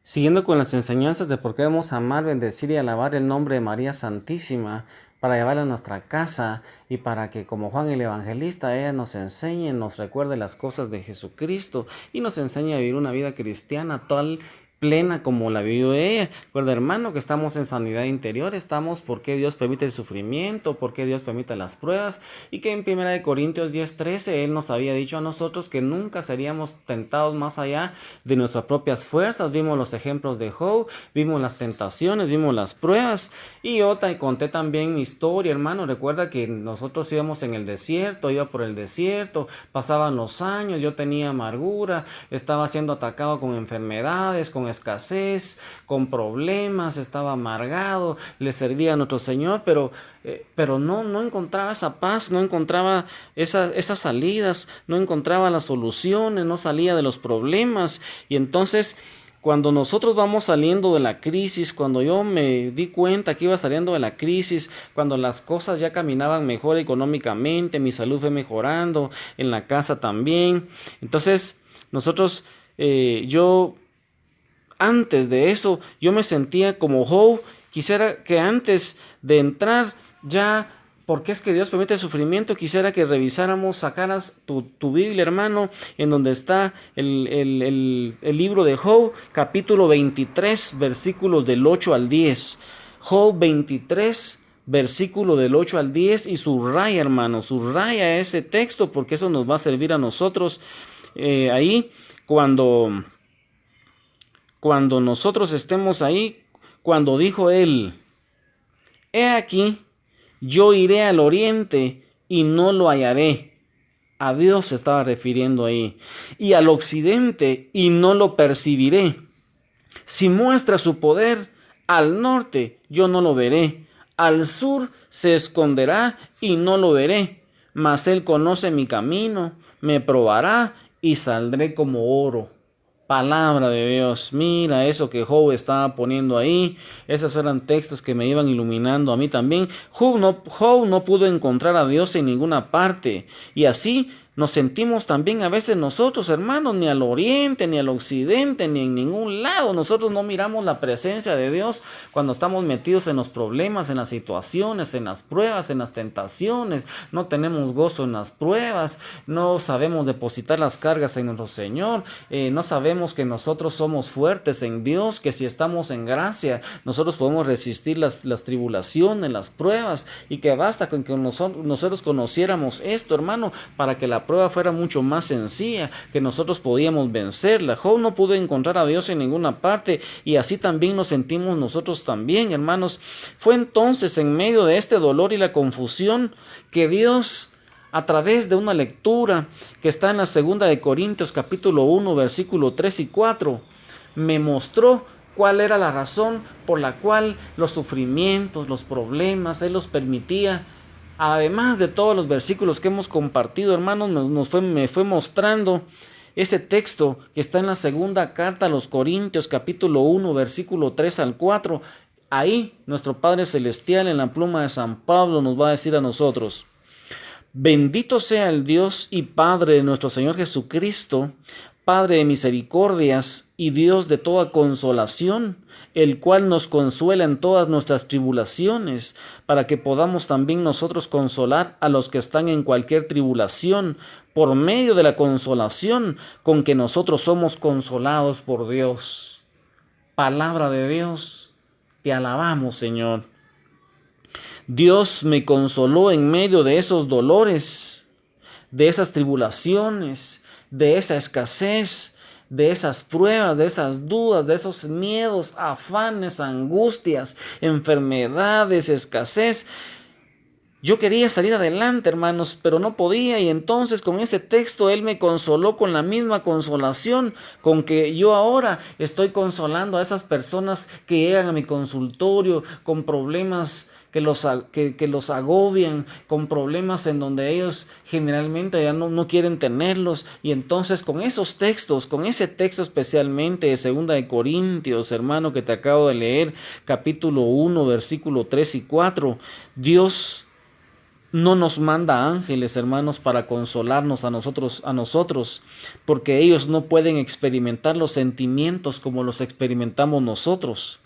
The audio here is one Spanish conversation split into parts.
Siguiendo con las enseñanzas de por qué debemos amar, bendecir y alabar el nombre de María Santísima para llevarla a nuestra casa y para que, como Juan el Evangelista, ella nos enseñe, nos recuerde las cosas de Jesucristo y nos enseñe a vivir una vida cristiana tal plena como la vivió ella. Recuerda, hermano, que estamos en sanidad interior, estamos porque Dios permite el sufrimiento, porque Dios permite las pruebas, y que en 1 Corintios 10:13 Él nos había dicho a nosotros que nunca seríamos tentados más allá de nuestras propias fuerzas. Vimos los ejemplos de Job, vimos las tentaciones, vimos las pruebas, y yo te conté también mi historia, hermano. Recuerda que nosotros íbamos en el desierto, iba por el desierto, pasaban los años, yo tenía amargura, estaba siendo atacado con enfermedades, con escasez, con problemas, estaba amargado, le servía a nuestro Señor, pero no encontraba esa paz, no encontraba esas salidas, no encontraba las soluciones, no salía de los problemas. Y entonces, cuando nosotros vamos saliendo de la crisis, cuando yo me di cuenta que iba saliendo de la crisis, cuando las cosas ya caminaban mejor económicamente, mi salud fue mejorando, en la casa también, entonces nosotros, yo antes de eso, yo me sentía como Job. Quisiera que antes de entrar ya, porque es que Dios permite el sufrimiento, quisiera que revisáramos, sacaras tu Biblia, hermano, en donde está el libro de Job, capítulo 23, versículos del 8 al 10. Job 23, versículo del 8 al 10, y subraya, hermano, subraya ese texto, porque eso nos va a servir a nosotros ahí cuando nosotros estemos ahí. Cuando dijo él: he aquí, yo iré al oriente y no lo hallaré. A Dios se estaba refiriendo ahí. Y al occidente y no lo percibiré. Si muestra su poder, al norte yo no lo veré. Al sur se esconderá y no lo veré. Mas él conoce mi camino, me probará y saldré como oro. Palabra de Dios. Mira eso que Job estaba poniendo ahí. Esos eran textos que me iban iluminando a mí también. Job no pudo encontrar a Dios en ninguna parte. Y así nos sentimos también a veces nosotros, hermanos, ni al oriente, ni al occidente, ni en ningún lado. Nosotros no miramos la presencia de Dios cuando estamos metidos en los problemas, en las situaciones, en las pruebas, en las tentaciones. No tenemos gozo en las pruebas. No sabemos depositar las cargas en nuestro Señor. No sabemos que nosotros somos fuertes en Dios, que si estamos en gracia, nosotros podemos resistir las tribulaciones, las pruebas, y que basta con que nosotros conociéramos esto, hermano, para que la prueba fuera mucho más sencilla, que nosotros podíamos vencerla. Job no pudo encontrar a Dios en ninguna parte, y así también nos sentimos nosotros también, hermanos. Fue entonces en medio de este dolor y la confusión que Dios, a través de una lectura que está en la 2 Corintios capítulo 1 versículo 3 y 4, me mostró cuál era la razón por la cual los sufrimientos, los problemas, Él los permitía. Además de todos los versículos que hemos compartido, hermanos, me fue mostrando ese texto que está en la segunda carta a los Corintios, capítulo 1, versículo 3 al 4. Ahí nuestro Padre Celestial, en la pluma de San Pablo, nos va a decir a nosotros: bendito sea el Dios y Padre de nuestro Señor Jesucristo, Padre de misericordias y Dios de toda consolación, el cual nos consuela en todas nuestras tribulaciones, para que podamos también nosotros consolar a los que están en cualquier tribulación, por medio de la consolación con que nosotros somos consolados por Dios. Palabra de Dios, te alabamos, Señor. Dios me consoló en medio de esos dolores, de esas tribulaciones, de esa escasez, de esas pruebas, de esas dudas, de esos miedos, afanes, angustias, enfermedades, escasez. Yo quería salir adelante, hermanos, pero no podía, y entonces con ese texto Él me consoló con la misma consolación con que yo ahora estoy consolando a esas personas que llegan a mi consultorio con problemas que los agobian, con problemas en donde ellos generalmente ya no quieren tenerlos. Y entonces con esos textos, con ese texto especialmente de 2 Corintios, hermano, que te acabo de leer, capítulo 1, versículo 3 y 4, Dios no nos manda ángeles, hermanos, para consolarnos a nosotros, porque ellos no pueden experimentar los sentimientos como los experimentamos nosotros.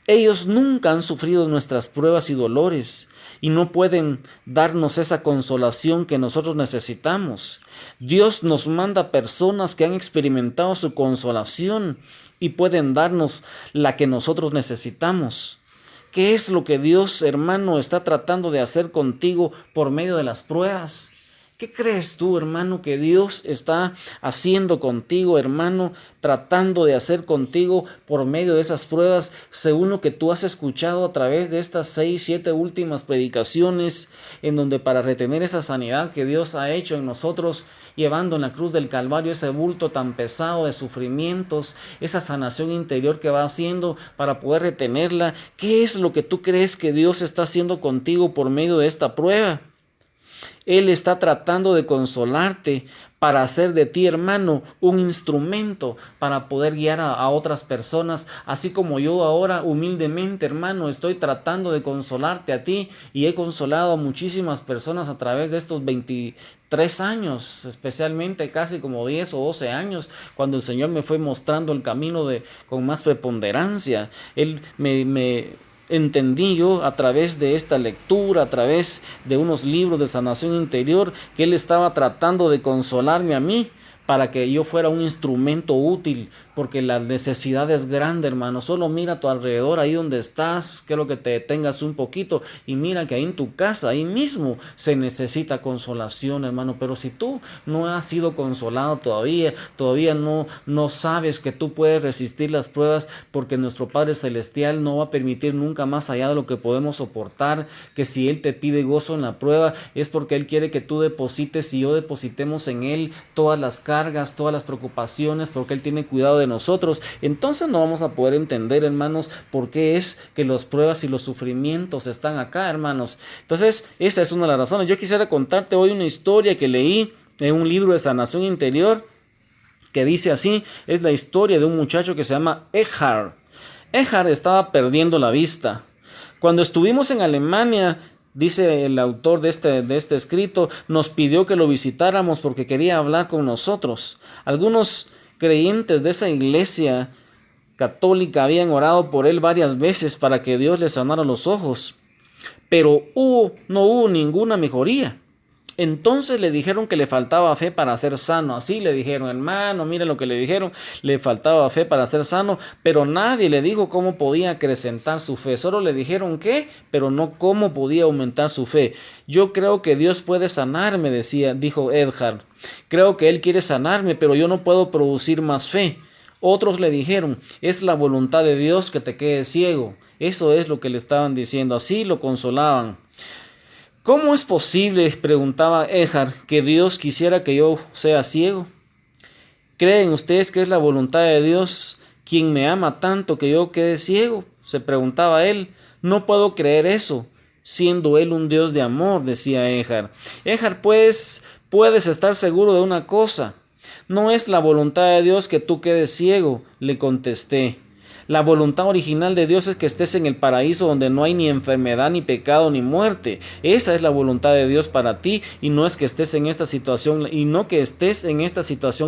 Ellos nunca han sufrido nuestras pruebas y dolores y no pueden darnos esa consolación que nosotros necesitamos. Dios nos manda personas que han experimentado su consolación y pueden darnos la que nosotros necesitamos. ¿Qué es lo que Dios, hermano, está tratando de hacer contigo por medio de las pruebas? ¿Qué crees tú, hermano, que Dios está haciendo contigo, hermano, tratando de hacer contigo por medio de esas pruebas, según lo que tú has escuchado a través de estas 6, 7 últimas predicaciones, en donde para retener esa sanidad que Dios ha hecho en nosotros, llevando en la cruz del Calvario ese bulto tan pesado de sufrimientos, esa sanación interior que va haciendo para poder retenerla? ¿Qué es lo que tú crees que Dios está haciendo contigo por medio de esta prueba? Él está tratando de consolarte para hacer de ti, hermano, un instrumento para poder guiar a otras personas, así como yo ahora humildemente, hermano, estoy tratando de consolarte a ti y he consolado a muchísimas personas a través de estos 23 años, especialmente casi como 10 o 12 años, cuando el Señor me fue mostrando el camino con más preponderancia. Él entendí yo a través de esta lectura, a través de unos libros de sanación interior, que Él estaba tratando de consolarme a mí para que yo fuera un instrumento útil, porque la necesidad es grande, hermano. Solo mira a tu alrededor, ahí donde estás, quiero que te detengas un poquito y mira que ahí en tu casa, ahí mismo se necesita consolación, hermano. Pero si tú no has sido consolado todavía no sabes que tú puedes resistir las pruebas, porque nuestro Padre Celestial no va a permitir nunca más allá de lo que podemos soportar, que si Él te pide gozo en la prueba, es porque Él quiere que tú deposites y yo depositemos en Él todas las cargas, todas las preocupaciones, porque Él tiene cuidado de nosotros. Entonces no vamos a poder entender, hermanos, por qué es que las pruebas y los sufrimientos están acá, hermanos. Entonces esa es una de las razones. Yo quisiera contarte hoy una historia que leí en un libro de sanación interior que dice así. Es la historia de un muchacho que se llama Eckhart. Eckhart estaba perdiendo la vista. Cuando estuvimos en Alemania, dice el autor de este escrito, nos pidió que lo visitáramos porque quería hablar con nosotros. Algunos creyentes de esa iglesia católica habían orado por él varias veces para que Dios le sanara los ojos, pero no hubo ninguna mejoría. Entonces le dijeron que le faltaba fe para ser sano. Así le dijeron, hermano, mire lo que le dijeron, le faltaba fe para ser sano, pero nadie le dijo cómo podía acrecentar su fe. Solo le dijeron qué, pero no cómo podía aumentar su fe. Yo creo que Dios puede sanarme, dijo Eckhart. Creo que Él quiere sanarme, pero yo no puedo producir más fe. Otros le dijeron, es la voluntad de Dios que te quedes ciego. Eso es lo que le estaban diciendo, así lo consolaban. ¿Cómo es posible, preguntaba Eckhart, que Dios quisiera que yo sea ciego? ¿Creen ustedes que es la voluntad de Dios quien me ama tanto que yo quede ciego? Se preguntaba él. No puedo creer eso, siendo Él un Dios de amor, decía Eckhart. Eckhart, pues, puedes estar seguro de una cosa. No es la voluntad de Dios que tú quedes ciego, le contesté. La voluntad original de Dios es que estés en el paraíso donde no hay ni enfermedad, ni pecado, ni muerte. Esa es la voluntad de Dios para ti y no es que estés en esta situación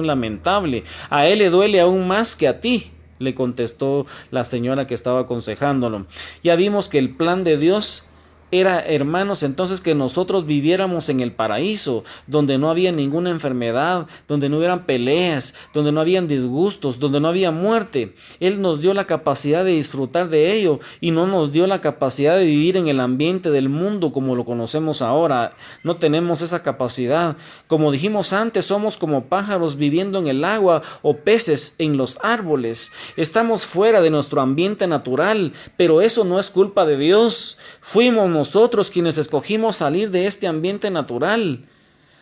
lamentable. A Él le duele aún más que a ti, le contestó la señora que estaba aconsejándolo. Ya vimos que el plan de Dios era, hermanos, entonces que nosotros viviéramos en el paraíso, donde no había ninguna enfermedad, donde no hubieran peleas, donde no habían disgustos, donde no había muerte. Él nos dio la capacidad de disfrutar de ello y no nos dio la capacidad de vivir en el ambiente del mundo como lo conocemos ahora. No tenemos esa capacidad. Como dijimos antes, somos como pájaros viviendo en el agua o peces en los árboles. Estamos fuera de nuestro ambiente natural, pero eso no es culpa de Dios. Fuimos nosotros quienes escogimos salir de este ambiente natural.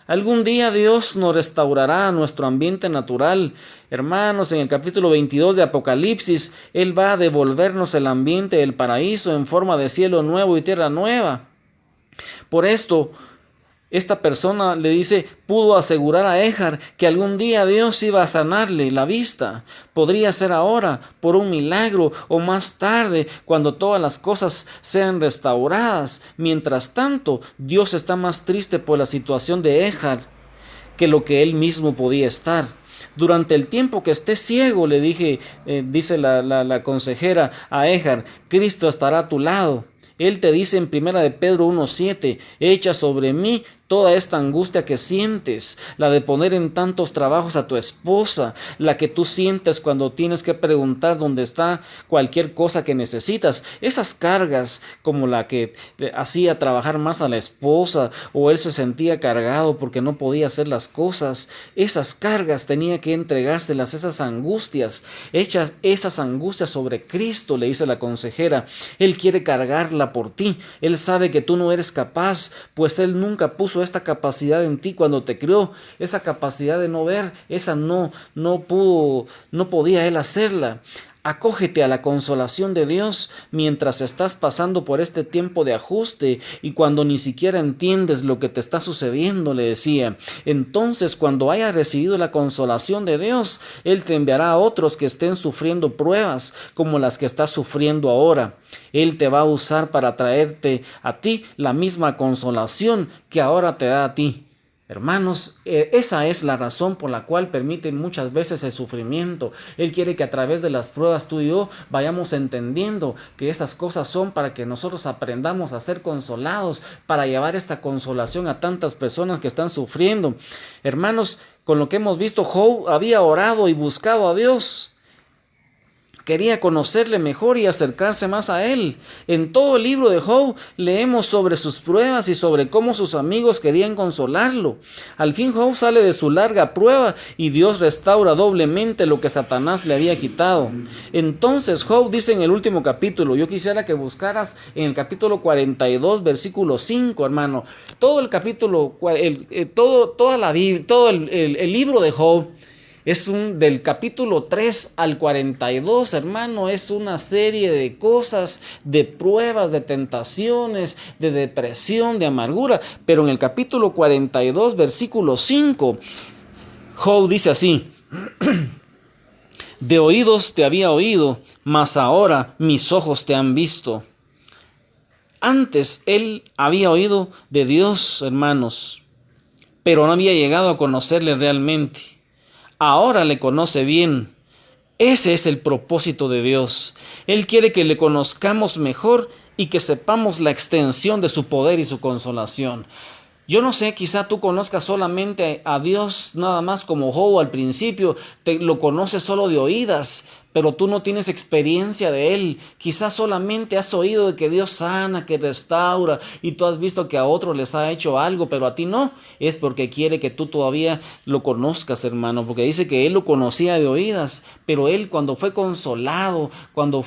Algún día Dios nos restaurará nuestro ambiente natural. Hermanos, en el capítulo 22 de Apocalipsis, Él va a devolvernos el ambiente del paraíso en forma de cielo nuevo y tierra nueva. Por esto, Esta persona le dice, pudo asegurar a Éjar que algún día Dios iba a sanarle la vista. Podría ser ahora, por un milagro, o más tarde, cuando todas las cosas sean restauradas. Mientras tanto, Dios está más triste por la situación de Éjar que lo que él mismo podía estar. Durante el tiempo que esté ciego, le dice la consejera a Éjar, Cristo estará a tu lado. Él te dice en 1 de Pedro 1:7, echa sobre mí toda esta angustia que sientes, la de poner en tantos trabajos a tu esposa, la que tú sientes cuando tienes que preguntar dónde está cualquier cosa que necesitas, esas cargas como la que hacía trabajar más a la esposa, o él se sentía cargado porque no podía hacer las cosas, esas cargas tenía que entregárselas, esas angustias, hechas esas angustias sobre Cristo, le dice la consejera. Él quiere cargarla por ti, él sabe que tú no eres capaz, pues él nunca puso esta capacidad en ti cuando te creó, esa capacidad de no ver, esa no podía él hacerla. Acógete a la consolación de Dios mientras estás pasando por este tiempo de ajuste y cuando ni siquiera entiendes lo que te está sucediendo, le decía. Entonces, cuando hayas recibido la consolación de Dios, Él te enviará a otros que estén sufriendo pruebas como las que estás sufriendo ahora. Él te va a usar para traerte a ti la misma consolación que ahora te da a ti. Hermanos, esa es la razón por la cual permiten muchas veces el sufrimiento. Él quiere que a través de las pruebas tú y yo vayamos entendiendo que esas cosas son para que nosotros aprendamos a ser consolados, para llevar esta consolación a tantas personas que están sufriendo. Hermanos, con lo que hemos visto, Job había orado y buscado a Dios. Quería conocerle mejor y acercarse más a él. En todo el libro de Job leemos sobre sus pruebas y sobre cómo sus amigos querían consolarlo. Al fin Job sale de su larga prueba y Dios restaura doblemente lo que Satanás le había quitado. Entonces Job dice en el último capítulo, yo quisiera que buscaras en el capítulo 42, versículo 5, hermano. Todo el capítulo, todo el libro de Job, del capítulo 3 al 42, hermano, es una serie de cosas, de pruebas, de tentaciones, de depresión, de amargura. Pero en el capítulo 42, versículo 5, Job dice así, de oídos te había oído, mas ahora mis ojos te han visto. Antes él había oído de Dios, hermanos, pero no había llegado a conocerle realmente. Ahora le conoce bien. Ese es el propósito de Dios. Él quiere que le conozcamos mejor y que sepamos la extensión de su poder y su consolación. Yo no sé, quizá tú conozcas solamente a Dios nada más como Job al principio, lo conoces solo de oídas, pero tú no tienes experiencia de Él. Quizás solamente has oído de que Dios sana, que restaura, y tú has visto que a otros les ha hecho algo, pero a ti no. Es porque quiere que tú todavía lo conozcas, hermano, porque dice que Él lo conocía de oídas, pero Él cuando fue consolado, cuando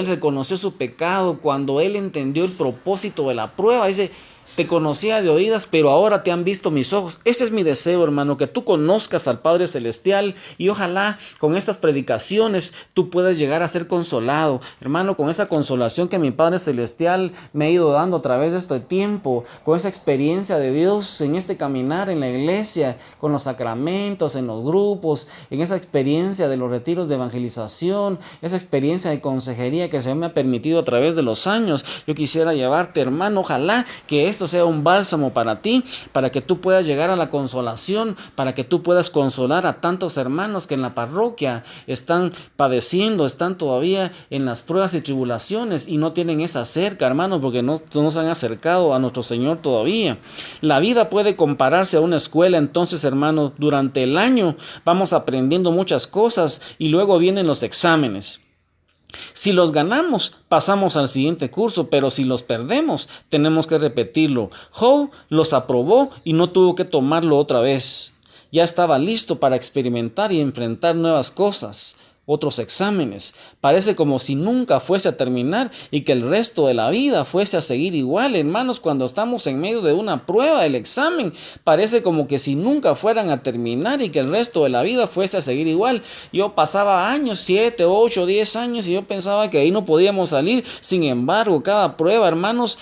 Él reconoció su pecado, cuando Él entendió el propósito de la prueba, dice, te conocía de oídas, pero ahora te han visto mis ojos. Ese es mi deseo, hermano, que tú conozcas al Padre Celestial y ojalá con estas predicaciones tú puedas llegar a ser consolado. Hermano, con esa consolación que mi Padre Celestial me ha ido dando a través de este tiempo, con esa experiencia de Dios en este caminar en la iglesia, con los sacramentos, en los grupos, en esa experiencia de los retiros de evangelización, esa experiencia de consejería que se me ha permitido a través de los años. Yo quisiera llevarte, hermano, ojalá que esto sea un bálsamo para ti, para que tú puedas llegar a la consolación, para que tú puedas consolar a tantos hermanos que en la parroquia están padeciendo, están todavía en las pruebas y tribulaciones y no tienen esa cerca, hermanos, porque no se han acercado a nuestro Señor todavía. La vida puede compararse a una escuela, entonces, hermanos, durante el año vamos aprendiendo muchas cosas y luego vienen los exámenes. Si los ganamos, pasamos al siguiente curso, pero si los perdemos, tenemos que repetirlo. Job los aprobó y no tuvo que tomarlo otra vez. Ya estaba listo para experimentar y enfrentar nuevas cosas, otros exámenes. Parece como si nunca fuese a terminar y que el resto de la vida fuese a seguir igual. Hermanos, cuando estamos en medio de una prueba, el examen, parece como que si nunca fueran a terminar y que el resto de la vida fuese a seguir igual. Yo pasaba años, 7, 8, 10 años y yo pensaba que ahí no podíamos salir. Sin embargo, cada prueba, hermanos,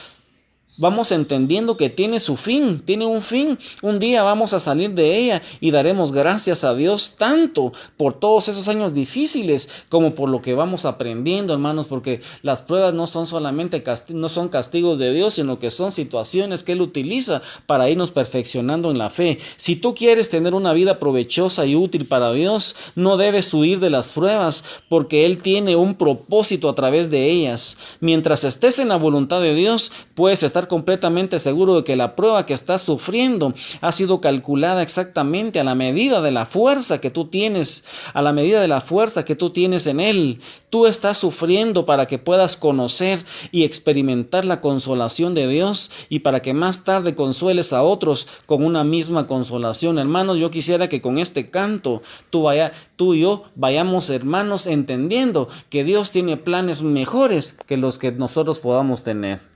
vamos entendiendo que tiene su fin, tiene un fin. Un día vamos a salir de ella y daremos gracias a Dios tanto por todos esos años difíciles como por lo que vamos aprendiendo, hermanos, porque las pruebas no son solamente no son castigos de Dios, sino que son situaciones que Él utiliza para irnos perfeccionando en la fe. Si tú quieres tener una vida provechosa y útil para Dios, no debes huir de las pruebas, porque Él tiene un propósito a través de ellas. Mientras estés en la voluntad de Dios, puedes estar completamente seguro de que la prueba que estás sufriendo ha sido calculada exactamente a la medida de la fuerza que tú tienes, a la medida de la fuerza que tú tienes en Él. Tú estás sufriendo para que puedas conocer y experimentar la consolación de Dios y para que más tarde consueles a otros con una misma consolación. Hermanos, yo quisiera que con este canto tú y yo vayamos, hermanos, entendiendo que Dios tiene planes mejores que los que nosotros podamos tener.